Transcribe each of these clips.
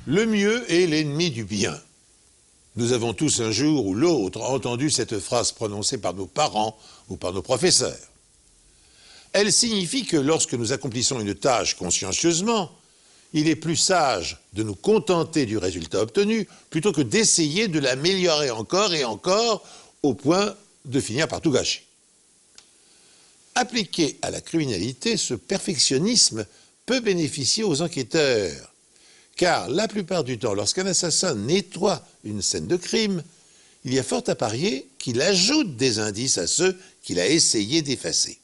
Le mieux est l'ennemi du bien. Nous avons tous un jour ou l'autre entendu cette phrase prononcée par nos parents ou par nos professeurs. Elle signifie que lorsque nous accomplissons une tâche consciencieusement, il est plus sage de nous contenter du résultat obtenu plutôt que d'essayer de l'améliorer encore et encore au point de finir par tout gâcher. Appliqué à la criminalité, ce perfectionnisme peut bénéficier aux enquêteurs, car la plupart du temps, lorsqu'un assassin nettoie une scène de crime, il y a fort à parier qu'il ajoute des indices à ceux qu'il a essayé d'effacer.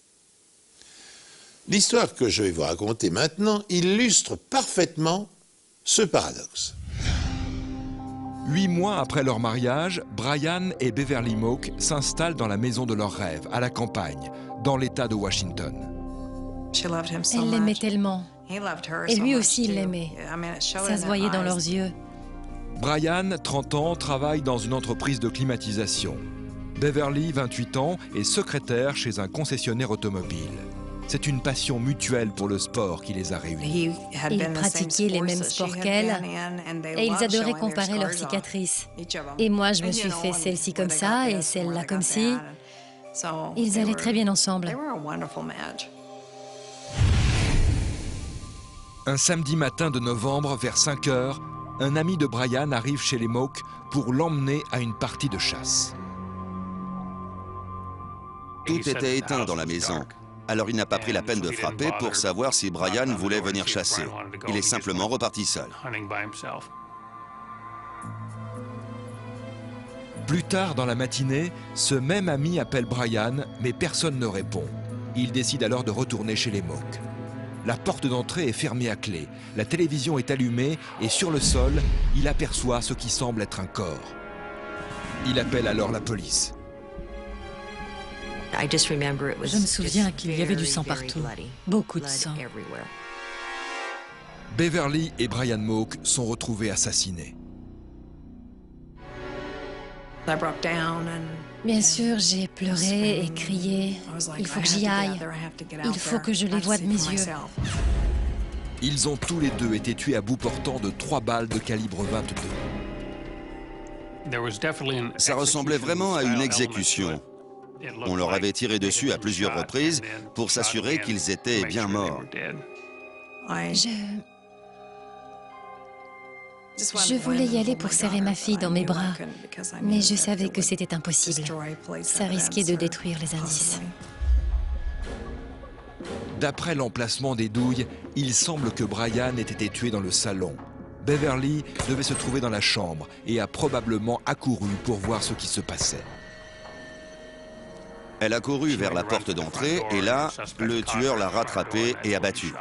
L'histoire que je vais vous raconter maintenant illustre parfaitement ce paradoxe. 8 mois après leur mariage, Brian et Beverly Moak s'installent dans la maison de leurs rêves, à la campagne, dans l'État de Washington. Elle l'aimait tellement. Et lui aussi, il l'aimait. Ça se voyait dans leurs yeux. Brian, 30 ans, travaille dans une entreprise de climatisation. Beverly, 28 ans, est secrétaire chez un concessionnaire automobile. C'est une passion mutuelle pour le sport qui les a réunis. Ils pratiquaient les mêmes sports qu'elle et ils adoraient comparer leurs cicatrices. Et moi, je me suis fait celle-ci comme ça et celle-là comme ci. Ils allaient très bien ensemble. Un samedi matin de novembre, vers 5 heures, un ami de Brian arrive chez les Moak pour l'emmener à une partie de chasse. Tout était éteint dans la maison. Alors il n'a pas pris la peine de frapper pour savoir si Brian voulait venir chasser. Il est simplement reparti seul. Plus tard dans la matinée, ce même ami appelle Brian, mais personne ne répond. Il décide alors de retourner chez les Moak. La porte d'entrée est fermée à clé, la télévision est allumée et sur le sol, il aperçoit ce qui semble être un corps. Il appelle alors la police. Je me souviens qu'il y avait du sang partout, beaucoup de sang. Beverly et Brian Moak sont retrouvés assassinés. Bien sûr, j'ai pleuré et crié. Il faut que j'y aille. Il faut que je les voie de mes yeux. Ils ont tous les deux été tués à bout portant de 3 balles de calibre 22. Ça ressemblait vraiment à une exécution. On leur avait tiré dessus à plusieurs reprises pour s'assurer qu'ils étaient bien morts. Je voulais y aller pour serrer ma fille dans mes bras, mais je savais que c'était impossible. Ça risquait de détruire les indices. D'après l'emplacement des douilles, il semble que Brian ait été tué dans le salon. Beverly devait se trouver dans la chambre et a probablement accouru pour voir ce qui se passait. Elle a couru vers la porte d'entrée et là, le tueur l'a rattrapée et abattue.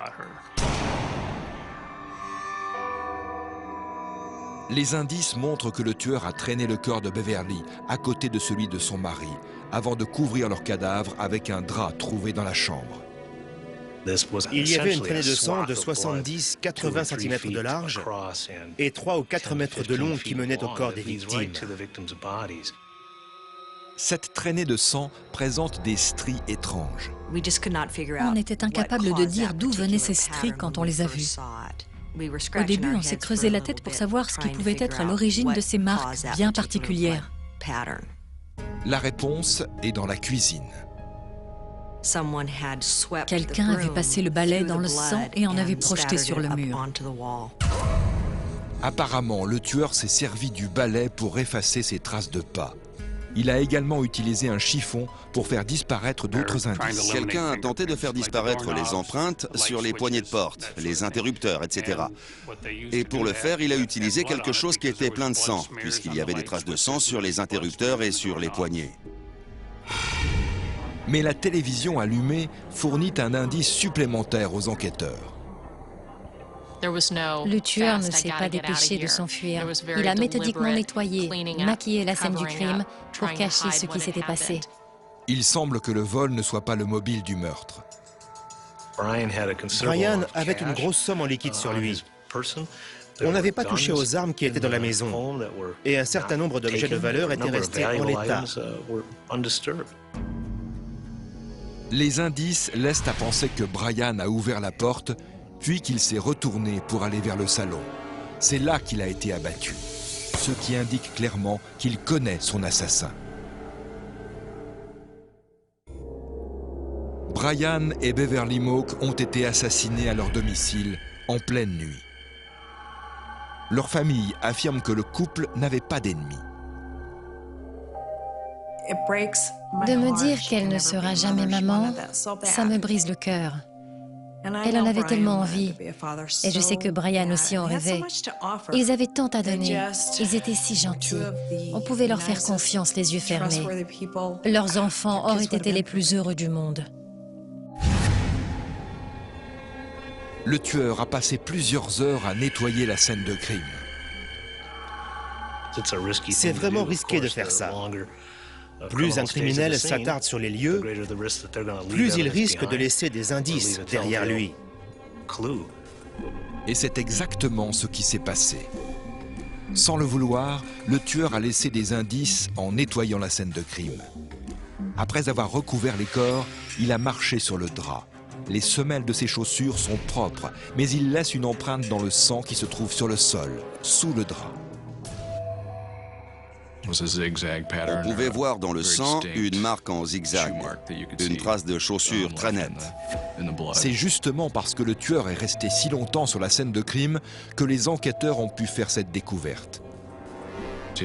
Les indices montrent que le tueur a traîné le corps de Beverly à côté de celui de son mari, avant de couvrir leur cadavre avec un drap trouvé dans la chambre. Il y avait une traînée de sang de 70-80 cm de large et 3 ou 4 mètres de long qui menait au corps des victimes. Cette traînée de sang présente des stries étranges. On était incapable de dire d'où venaient ces stries quand on les a vues. Au début, on s'est creusé la tête pour savoir ce qui pouvait être à l'origine de ces marques bien particulières. La réponse est dans la cuisine. Quelqu'un avait passé le balai dans le sang et en avait projeté sur le mur. Apparemment, le tueur s'est servi du balai pour effacer ses traces de pas. Il a également utilisé un chiffon pour faire disparaître d'autres indices. Quelqu'un a tenté de faire disparaître les empreintes sur les poignées de porte, les interrupteurs, etc. Et pour le faire, il a utilisé quelque chose qui était plein de sang, puisqu'il y avait des traces de sang sur les interrupteurs et sur les poignées. Mais la télévision allumée fournit un indice supplémentaire aux enquêteurs. Le tueur ne s'est pas dépêché de s'enfuir. Il a méthodiquement nettoyé, maquillé la scène du crime pour cacher ce qui s'était passé. Il semble que le vol ne soit pas le mobile du meurtre. Brian avait une grosse somme en liquide sur lui. On n'avait pas touché aux armes qui étaient dans la maison et un certain nombre d'objets de valeur étaient restés en l'état. Les indices laissent à penser que Brian a ouvert la porte, puis qu'il s'est retourné pour aller vers le salon. C'est là qu'il a été abattu, ce qui indique clairement qu'il connaît son assassin. Brian et Beverly Moak ont été assassinés à leur domicile en pleine nuit. Leur famille affirme que le couple n'avait pas d'ennemis. De me dire qu'elle ne sera jamais maman, ça me brise le cœur. Elle en avait tellement envie. Et je sais que Brian aussi en rêvait. Ils avaient tant à donner. Ils étaient si gentils. On pouvait leur faire confiance les yeux fermés. Leurs enfants auraient été les plus heureux du monde. Le tueur a passé plusieurs heures à nettoyer la scène de crime. C'est vraiment risqué de faire ça. Plus un criminel s'attarde sur les lieux, plus il risque de laisser des indices derrière lui. Et c'est exactement ce qui s'est passé. Sans le vouloir, le tueur a laissé des indices en nettoyant la scène de crime. Après avoir recouvert les corps, il a marché sur le drap. Les semelles de ses chaussures sont propres, mais il laisse une empreinte dans le sang qui se trouve sur le sol, sous le drap. On pouvait voir dans le sang une marque en zigzag, une trace de chaussure très nette. C'est justement parce que le tueur est resté si longtemps sur la scène de crime que les enquêteurs ont pu faire cette découverte.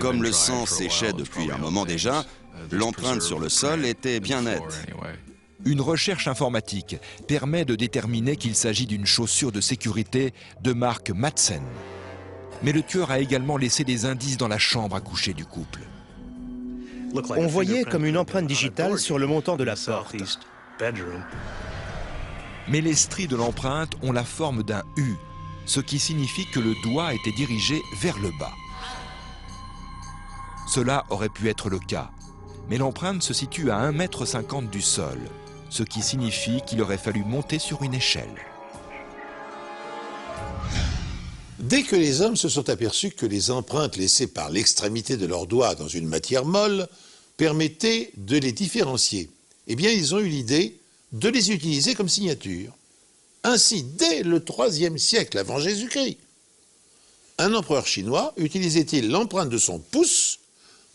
Comme le sang séchait depuis un moment déjà, l'empreinte sur le sol était bien nette. Une recherche informatique permet de déterminer qu'il s'agit d'une chaussure de sécurité de marque Madsen. Mais le tueur a également laissé des indices dans la chambre à coucher du couple. On voyait comme une empreinte digitale sur le montant de la porte. Mais les stries de l'empreinte ont la forme d'un U, ce qui signifie que le doigt était dirigé vers le bas. Cela aurait pu être le cas, mais l'empreinte se situe à 1,50 m du sol, ce qui signifie qu'il aurait fallu monter sur une échelle. Dès que les hommes se sont aperçus que les empreintes laissées par l'extrémité de leurs doigts dans une matière molle permettaient de les différencier, eh bien ils ont eu l'idée de les utiliser comme signature. Ainsi, dès le IIIe siècle avant Jésus-Christ, un empereur chinois utilisait-il l'empreinte de son pouce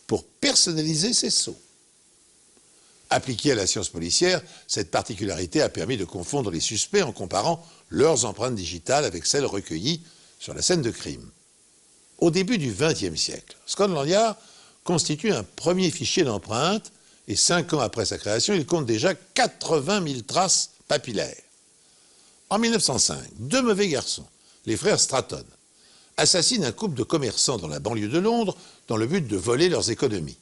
pour personnaliser ses sceaux. Appliquée à la science policière, cette particularité a permis de confondre les suspects en comparant leurs empreintes digitales avec celles recueillies sur la scène de crime. Au début du XXe siècle, Scotland Yard constitue un premier fichier d'empreintes et 5 ans après sa création, il compte déjà 80 000 traces papillaires. En 1905, deux mauvais garçons, les frères Stratton, assassinent un couple de commerçants dans la banlieue de Londres dans le but de voler leurs économies.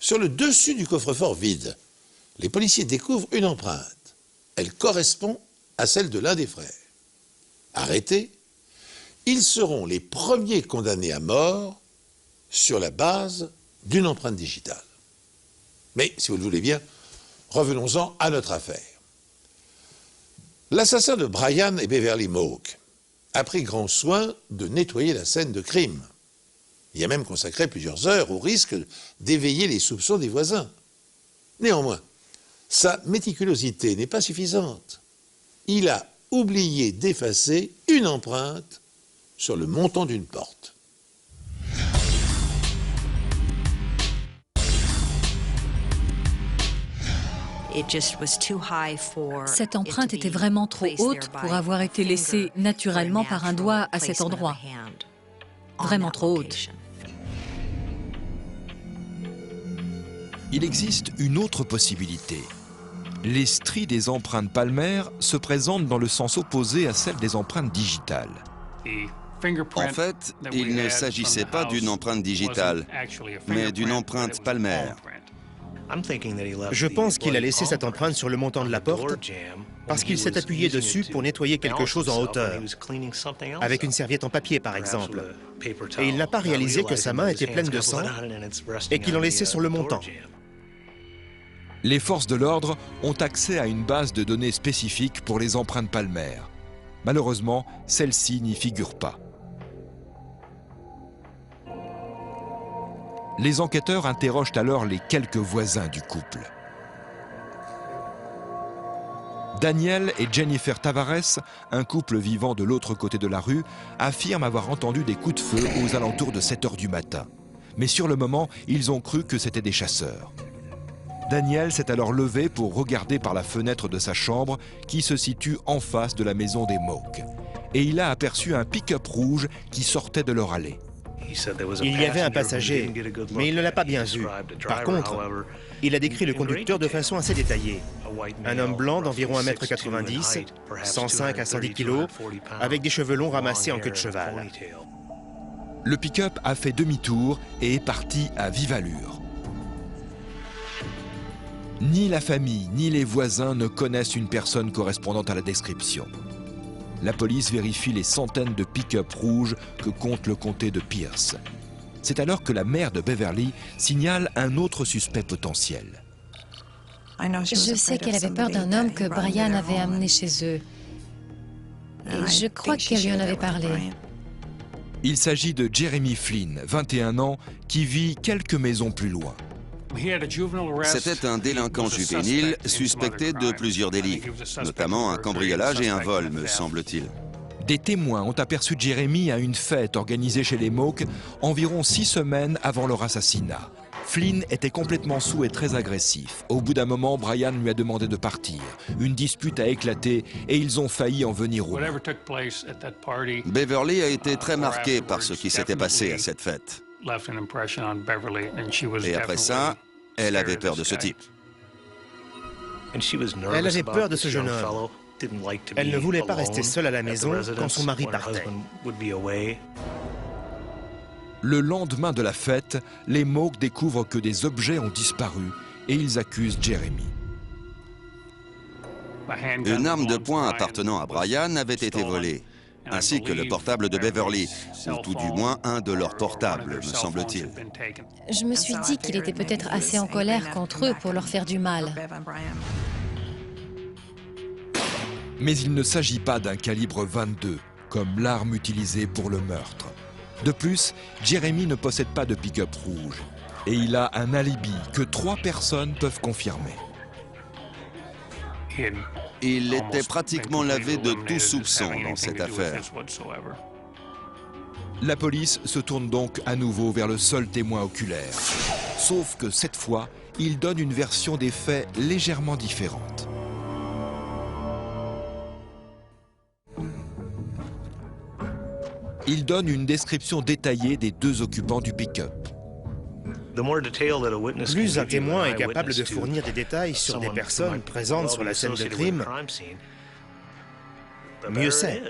Sur le dessus du coffre-fort vide, les policiers découvrent une empreinte. Elle correspond à celle de l'un des frères. Arrêtés, ils seront les premiers condamnés à mort sur la base d'une empreinte digitale. Mais, si vous le voulez bien, revenons-en à notre affaire. L'assassin de Brian et Beverly Moak a pris grand soin de nettoyer la scène de crime. Il a même consacré plusieurs heures au risque d'éveiller les soupçons des voisins. Néanmoins, sa méticulosité n'est pas suffisante. Il a oublié d'effacer une empreinte sur le montant d'une porte. Cette empreinte était vraiment trop haute pour avoir été laissée naturellement par un doigt à cet endroit. Vraiment trop haute. Il existe une autre possibilité. Les stries des empreintes palmaires se présentent dans le sens opposé à celles des empreintes digitales. En fait, il ne s'agissait pas d'une empreinte digitale, mais d'une empreinte palmaire. Je pense qu'il a laissé cette empreinte sur le montant de la porte parce qu'il s'est appuyé dessus pour nettoyer quelque chose en hauteur, avec une serviette en papier par exemple. Et il n'a pas réalisé que sa main était pleine de sang et qu'il en laissait sur le montant. Les forces de l'ordre ont accès à une base de données spécifique pour les empreintes palmaires. Malheureusement, celle-ci n'y figure pas. Les enquêteurs interrogent alors les quelques voisins du couple. Daniel et Jennifer Tavares, un couple vivant de l'autre côté de la rue, affirment avoir entendu des coups de feu aux alentours de 7 heures du matin. Mais sur le moment, ils ont cru que c'était des chasseurs. Daniel s'est alors levé pour regarder par la fenêtre de sa chambre qui se situe en face de la maison des Moak. Et il a aperçu un pick-up rouge qui sortait de leur allée. Il y avait un passager, mais il ne l'a pas bien vu. Par contre, il a décrit le conducteur de façon assez détaillée. Un homme blanc d'environ 1,90 m, 105 à 110 kg, avec des cheveux longs ramassés en queue de cheval. Le pick-up a fait demi-tour et est parti à vive allure. Ni la famille, ni les voisins ne connaissent une personne correspondant à la description. La police vérifie les centaines de pick-up rouges que compte le comté de Pierce. C'est alors que la mère de Beverly signale un autre suspect potentiel. Je sais qu'elle avait peur d'un homme que Brian avait amené chez eux. Et je crois qu'elle lui en avait parlé. Il s'agit de Jeremy Flynn, 21 ans, qui vit quelques maisons plus loin. C'était un délinquant juvénile suspecté de plusieurs délits, notamment un cambriolage et un vol, me semble-t-il. Des témoins ont aperçu Jeremy à une fête organisée chez les Moak environ 6 semaines avant leur assassinat. Flynn était complètement saoul et très agressif. Au bout d'un moment, Brian lui a demandé de partir. Une dispute a éclaté et ils ont failli en venir au mort. Beverly a été très marquée par ce qui s'était passé à cette fête. Et après ça, elle avait peur de ce type. Elle avait peur de ce jeune homme. Elle ne voulait pas rester seule à la maison quand son mari partait. Le lendemain de la fête, les Moak découvrent que des objets ont disparu et ils accusent Jeremy. Une arme de poing appartenant à Brian avait été volée, ainsi que le portable de Beverly, ou tout du moins un de leurs portables, me semble-t-il. Je me suis dit qu'il était peut-être assez en colère contre eux pour leur faire du mal. Mais il ne s'agit pas d'un calibre 22, comme l'arme utilisée pour le meurtre. De plus, Jeremy ne possède pas de pick-up rouge. Et il a un alibi que 3 personnes peuvent confirmer. Il était pratiquement lavé de tout soupçon dans cette affaire. La police se tourne donc à nouveau vers le seul témoin oculaire. Sauf que cette fois, il donne une version des faits légèrement différente. Il donne une description détaillée des 2 occupants du pick-up. Plus un témoin est capable de fournir des détails sur des personnes présentes sur la scène de crime, mieux c'est.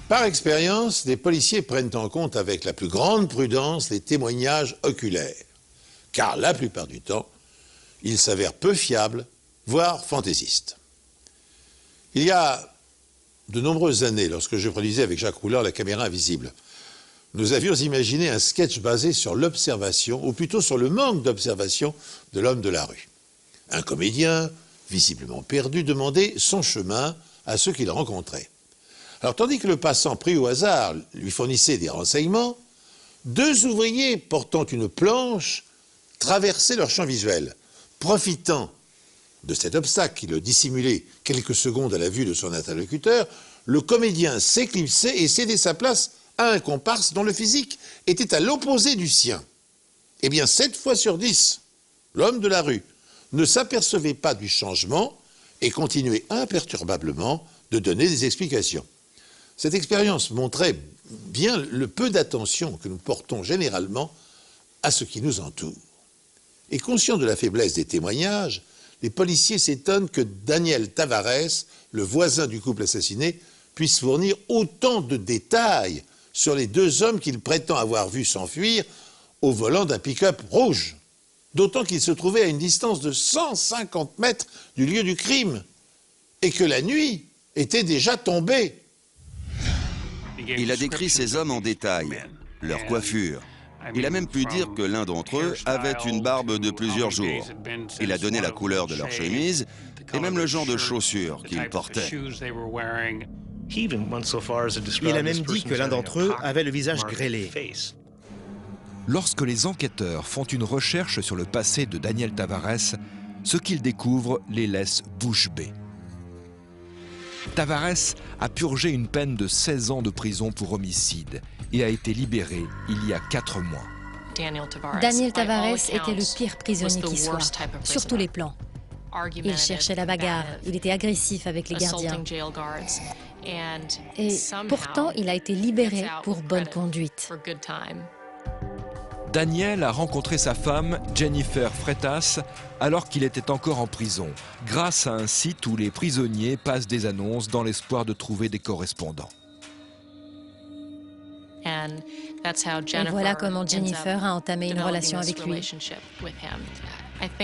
Par expérience, les policiers prennent en compte avec la plus grande prudence les témoignages oculaires, car la plupart du temps, ils s'avèrent peu fiables, voire fantaisistes. Il y a de nombreuses années, lorsque je produisais avec Jacques Roulard La Caméra Invisible, nous avions imaginé un sketch basé sur l'observation, ou plutôt sur le manque d'observation de l'homme de la rue. Un comédien, visiblement perdu, demandait son chemin à ceux qu'il rencontrait. Alors, tandis que le passant pris au hasard lui fournissait des renseignements, 2 ouvriers portant une planche traversaient leur champ visuel. Profitant de cet obstacle qui le dissimulait quelques secondes à la vue de son interlocuteur, le comédien s'éclipsait et cédait sa place à un comparse dont le physique était à l'opposé du sien. Eh bien, 7 fois sur 10, l'homme de la rue ne s'apercevait pas du changement et continuait imperturbablement de donner des explications. Cette expérience montrait bien le peu d'attention que nous portons généralement à ce qui nous entoure. Et conscient de la faiblesse des témoignages, les policiers s'étonnent que Daniel Tavares, le voisin du couple assassiné, puisse fournir autant de détails sur les 2 hommes qu'il prétend avoir vus s'enfuir au volant d'un pick-up rouge. D'autant qu'ils se trouvaient à une distance de 150 mètres du lieu du crime et que la nuit était déjà tombée. Il a décrit ces hommes en détail, leur coiffure. Il a même pu dire que l'un d'entre eux avait une barbe de plusieurs jours. Il a donné la couleur de leur chemise et même le genre de chaussures qu'ils portaient. Il a même dit que l'un d'entre eux avait le visage grêlé. Lorsque les enquêteurs font une recherche sur le passé de Daniel Tavares, Ce qu'ils découvrent les laisse bouche bée. Tavares a purgé une peine de 16 ans de prison pour homicide et a été libéré il y a 4 mois. Daniel Tavares était le pire prisonnier qui soit, sur tous les plans. Il cherchait la bagarre, il était agressif avec les gardiens. Et pourtant, il a été libéré pour bonne conduite. Daniel a rencontré sa femme, Jennifer Freitas, alors qu'il était encore en prison, grâce à un site où les prisonniers passent des annonces dans l'espoir de trouver des correspondants. Et voilà comment Jennifer a entamé une relation avec lui.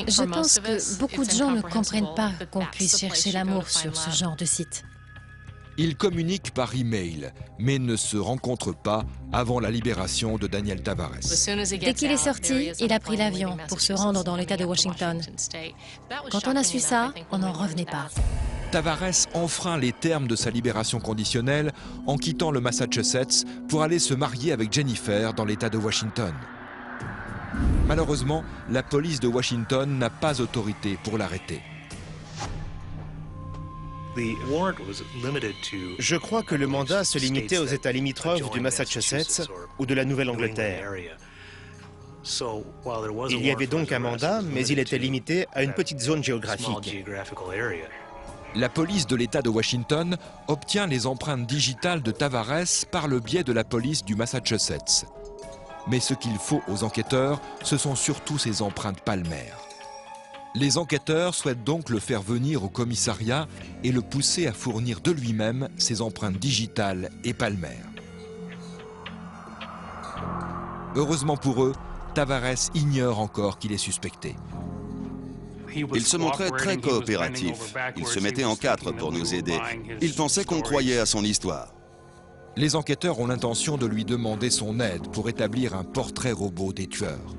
Je pense que beaucoup de gens ne comprennent pas qu'on puisse chercher l'amour sur ce genre de site. Ils communiquent par email, mais ne se rencontrent pas avant la libération de Daniel Tavares. Dès qu'il est sorti, il a pris l'avion pour se rendre dans l'État de Washington. Quand on a su ça, on n'en revenait pas. Tavares enfreint les termes de sa libération conditionnelle en quittant le Massachusetts pour aller se marier avec Jennifer dans l'État de Washington. Malheureusement, la police de Washington n'a pas autorité pour l'arrêter. Je crois que le mandat se limitait aux États limitrophes du Massachusetts ou de la Nouvelle-Angleterre. Il y avait donc un mandat, mais il était limité à une petite zone géographique. La police de l'État de Washington obtient les empreintes digitales de Tavares par le biais de la police du Massachusetts. Mais ce qu'il faut aux enquêteurs, ce sont surtout ces empreintes palmaires. Les enquêteurs souhaitent donc le faire venir au commissariat et le pousser à fournir de lui-même ses empreintes digitales et palmaires. Heureusement pour eux, Tavares ignore encore qu'il est suspecté. Il se montrait très coopératif. Il se mettait en quatre pour nous aider. Il pensait qu'on croyait à son histoire. Les enquêteurs ont l'intention de lui demander son aide pour établir un portrait robot des tueurs.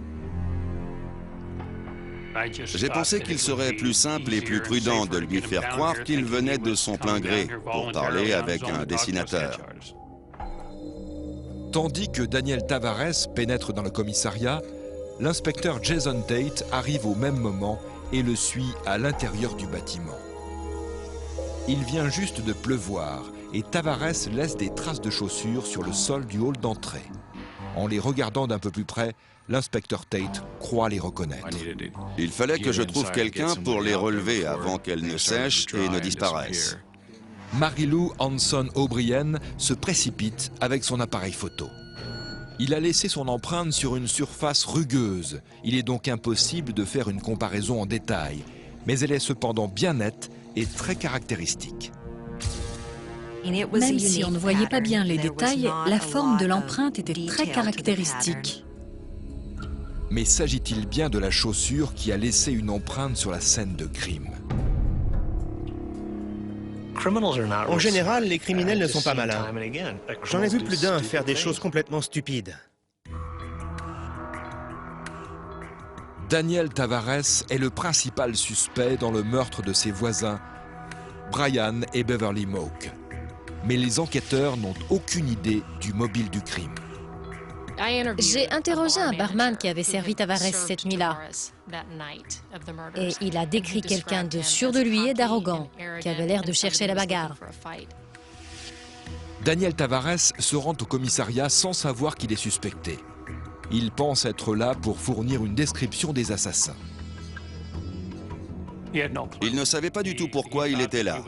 J'ai pensé qu'il serait plus simple et plus prudent de lui faire croire qu'il venait de son plein gré pour parler avec un dessinateur. Tandis que Daniel Tavares pénètre dans le commissariat, l'inspecteur Jason Tate arrive au même moment et le suit à l'intérieur du bâtiment. Il vient juste de pleuvoir et Tavares laisse des traces de chaussures sur le sol du hall d'entrée. En les regardant d'un peu plus près, l'inspecteur Tate croit les reconnaître. Il fallait que je trouve quelqu'un pour les relever avant qu'elles ne sèchent et ne disparaissent. Mary-Lou Hanson O'Brien se précipite avec son appareil photo. Il a laissé son empreinte sur une surface rugueuse. Il est donc impossible de faire une comparaison en détail. Mais elle est cependant bien nette et très caractéristique. Même si on ne voyait pas bien les détails, la forme de l'empreinte était très caractéristique. Mais s'agit-il bien de la chaussure qui a laissé une empreinte sur la scène de crime? En général, les criminels ne sont pas malins. J'en ai vu plus d'un faire des choses complètement stupides. Daniel Tavares est le principal suspect dans le meurtre de ses voisins, Brian et Beverly Moak. Mais les enquêteurs n'ont aucune idée du mobile du crime. J'ai interrogé un barman qui avait servi Tavares cette nuit-là. Et il a décrit quelqu'un de sûr de lui et d'arrogant, qui avait l'air de chercher la bagarre. Daniel Tavares se rend au commissariat sans savoir qu'il est suspecté. Il pense être là pour fournir une description des assassins. Il ne savait pas du tout pourquoi il était là.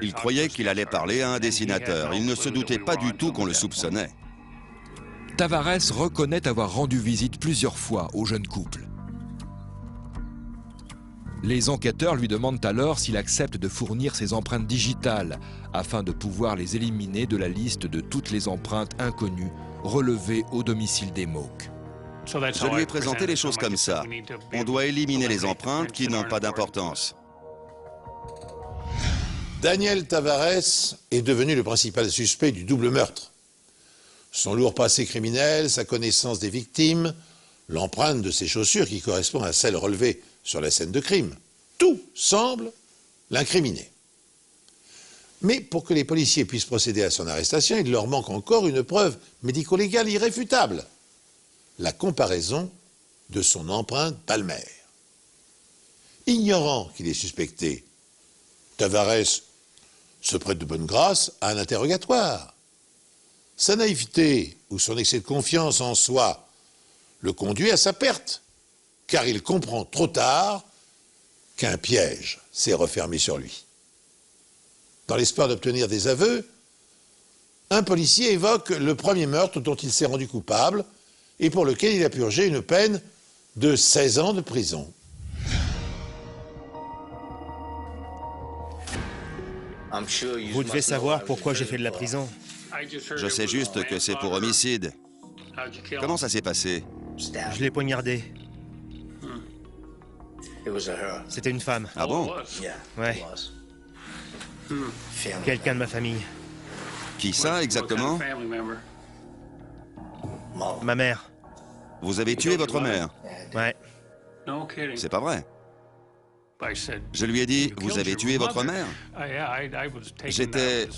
Il croyait qu'il allait parler à un dessinateur. Il ne se doutait pas du tout qu'on le soupçonnait. Tavares reconnaît avoir rendu visite plusieurs fois au jeune couple. Les enquêteurs lui demandent alors s'il accepte de fournir ses empreintes digitales afin de pouvoir les éliminer de la liste de toutes les empreintes inconnues relevées au domicile des Moak. Je lui ai présenté les choses comme ça. On doit éliminer les empreintes qui n'ont pas d'importance. Daniel Tavares est devenu le principal suspect du double meurtre. Son lourd passé criminel, sa connaissance des victimes, l'empreinte de ses chaussures qui correspond à celle relevée sur la scène de crime. Tout semble l'incriminer. Mais pour que les policiers puissent procéder à son arrestation, il leur manque encore une preuve médico-légale irréfutable. La comparaison de son empreinte palmaire. ignorant qu'il est suspecté. Tavares se prête de bonne grâce à un interrogatoire. Sa naïveté ou son excès de confiance en soi le conduit à sa perte, car il comprend trop tard qu'un piège s'est refermé sur lui. Dans l'espoir d'obtenir des aveux, un policier évoque le premier meurtre dont il s'est rendu coupable et pour lequel il a purgé une peine de 16 ans de prison. Vous devez savoir pourquoi j'ai fait de la prison. Je sais juste que c'est pour homicide. Comment ça s'est passé? Je l'ai poignardée. C'était une femme. Ah bon? Ouais. Quelqu'un de ma famille. Qui ça, exactement? Ma mère. Vous avez tué votre mère? Ouais. C'est pas vrai. Je lui ai dit, vous avez tué votre mère? J'étais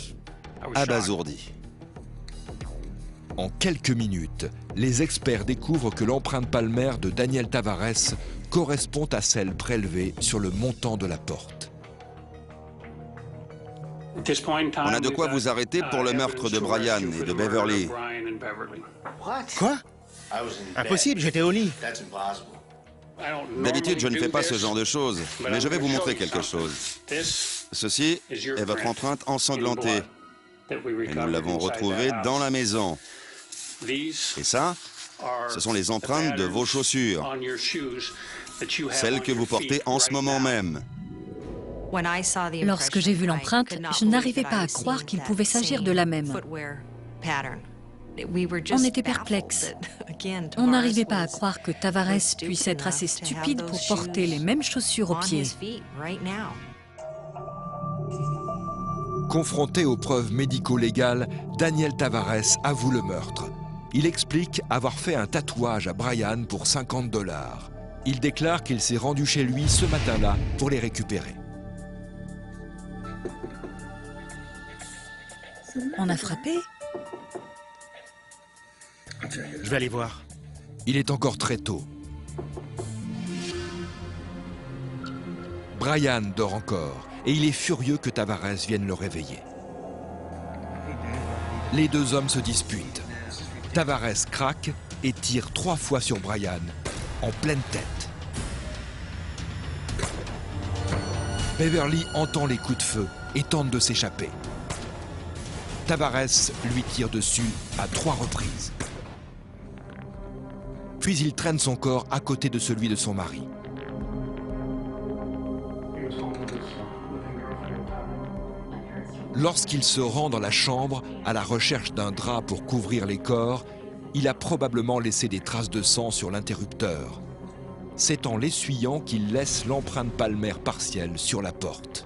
abasourdi. En quelques minutes, les experts découvrent que l'empreinte palmaire de Daniel Tavares correspond à celle prélevée sur le montant de la porte. On a de quoi vous arrêter pour le meurtre de Brian et de Beverly. Quoi? Impossible, j'étais au lit. D'habitude, je ne fais pas ce genre de choses, mais je vais vous montrer quelque chose. Ceci est votre empreinte ensanglantée. Et nous l'avons retrouvée dans la maison. Et ça, ce sont les empreintes de vos chaussures, celles que vous portez en ce moment même. Lorsque j'ai vu l'empreinte, je n'arrivais pas à croire qu'il pouvait s'agir de la même. On était perplexes. On n'arrivait pas à croire que Tavares puisse être assez stupide pour porter les mêmes chaussures aux pieds. Confronté aux preuves médico-légales, Daniel Tavares avoue le meurtre. Il explique avoir fait un tatouage à Brian pour 50 $. Il déclare qu'il s'est rendu chez lui ce matin-là pour les récupérer. On a frappé? Je vais aller voir. Il est encore très tôt. Brian dort encore et il est furieux que Tavares vienne le réveiller. Les deux hommes se disputent. Tavares craque et tire 3 fois sur Brian, en pleine tête. Beverly entend les coups de feu et tente de s'échapper. Tavares lui tire dessus à 3 reprises. Puis il traîne son corps à côté de celui de son mari. Lorsqu'il se rend dans la chambre à la recherche d'un drap pour couvrir les corps, il a probablement laissé des traces de sang sur l'interrupteur. C'est en l'essuyant qu'il laisse l'empreinte palmaire partielle sur la porte.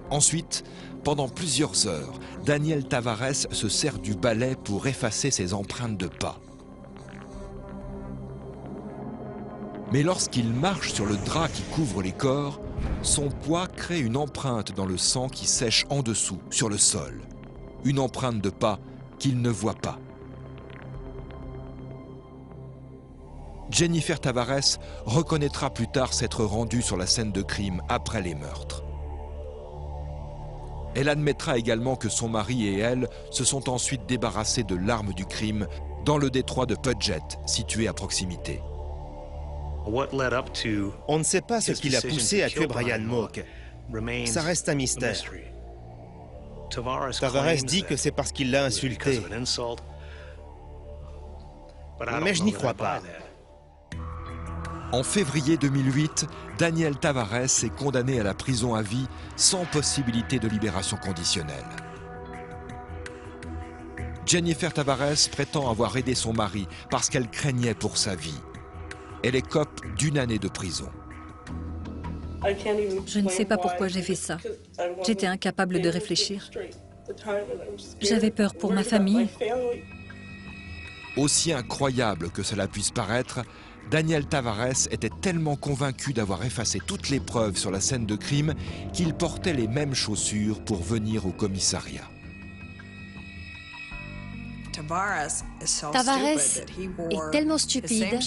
Ensuite, pendant plusieurs heures, Daniel Tavares se sert du balai pour effacer ses empreintes de pas. Mais lorsqu'il marche sur le drap qui couvre les corps, son poids crée une empreinte dans le sang qui sèche en dessous, sur le sol. Une empreinte de pas qu'il ne voit pas. Jennifer Tavares reconnaîtra plus tard s'être rendue sur la scène de crime après les meurtres. Elle admettra également que son mari et elle se sont ensuite débarrassés de l'arme du crime dans le détroit de Puget, situé à proximité. On ne sait pas ce qui l'a poussé à tuer Brian Mook. Ça reste un mystère. Tavares dit que c'est parce qu'il l'a insulté. Mais je n'y crois pas. En février 2008, Daniel Tavares est condamné à la prison à vie sans possibilité de libération conditionnelle. Jennifer Tavares prétend avoir aidé son mari parce qu'elle craignait pour sa vie. Elle écope d'1 année de prison. Je ne sais pas pourquoi j'ai fait ça. J'étais incapable de réfléchir. J'avais peur pour ma famille. Aussi incroyable que cela puisse paraître, Daniel Tavares était tellement convaincu d'avoir effacé toutes les preuves sur la scène de crime qu'il portait les mêmes chaussures pour venir au commissariat. Tavares est tellement stupide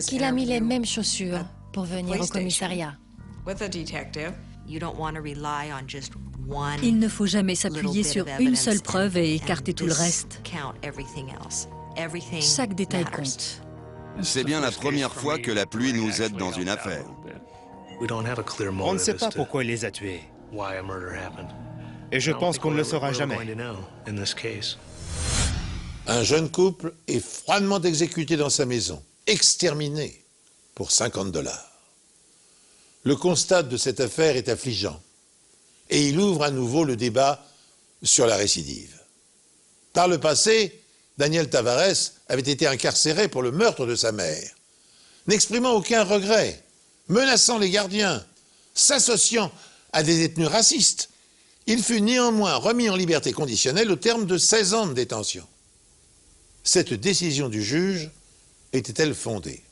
qu'il a mis les mêmes chaussures pour venir au commissariat. Il ne faut jamais s'appuyer sur une seule preuve et écarter tout le reste. Chaque détail compte. C'est bien la première fois que la pluie nous aide dans une affaire. On ne sait pas pourquoi il les a tués. Et je pense qu'on ne le saura jamais. Un jeune couple est froidement exécuté dans sa maison, exterminé pour 50 $. Le constat de cette affaire est affligeant et il ouvre à nouveau le débat sur la récidive. Par le passé, Daniel Tavares avait été incarcéré pour le meurtre de sa mère, n'exprimant aucun regret, menaçant les gardiens, s'associant à des détenus racistes. Il fut néanmoins remis en liberté conditionnelle au terme de 16 ans de détention. Cette décision du juge était-elle fondée?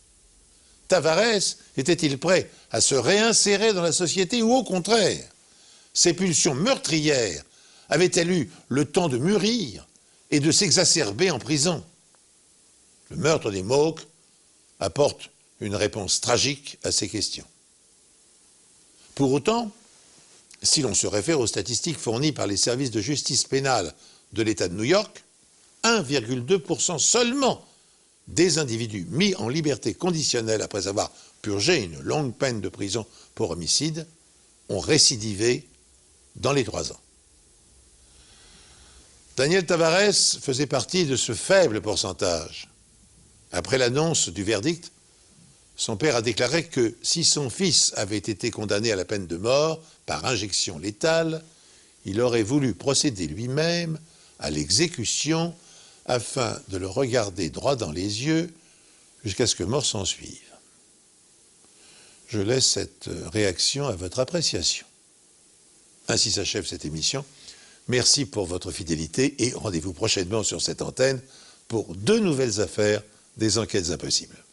Tavares était-il prêt à se réinsérer dans la société ou au contraire, ses pulsions meurtrières avaient-elles eu le temps de mûrir et de s'exacerber en prison? Le meurtre des Mohawks apporte une réponse tragique à ces questions. Pour autant, si l'on se réfère aux statistiques fournies par les services de justice pénale de l'État de New York, 1,2% seulement des individus mis en liberté conditionnelle après avoir purgé une longue peine de prison pour homicide ont récidivé dans les 3 ans. Daniel Tavares faisait partie de ce faible pourcentage. Après l'annonce du verdict, son père a déclaré que si son fils avait été condamné à la peine de mort par injection létale, il aurait voulu procéder lui-même à l'exécution afin de le regarder droit dans les yeux jusqu'à ce que mort s'en suive. Je laisse cette réaction à votre appréciation. Ainsi s'achève cette émission. Merci pour votre fidélité et rendez-vous prochainement sur cette antenne pour 2 nouvelles affaires des Enquêtes Impossibles.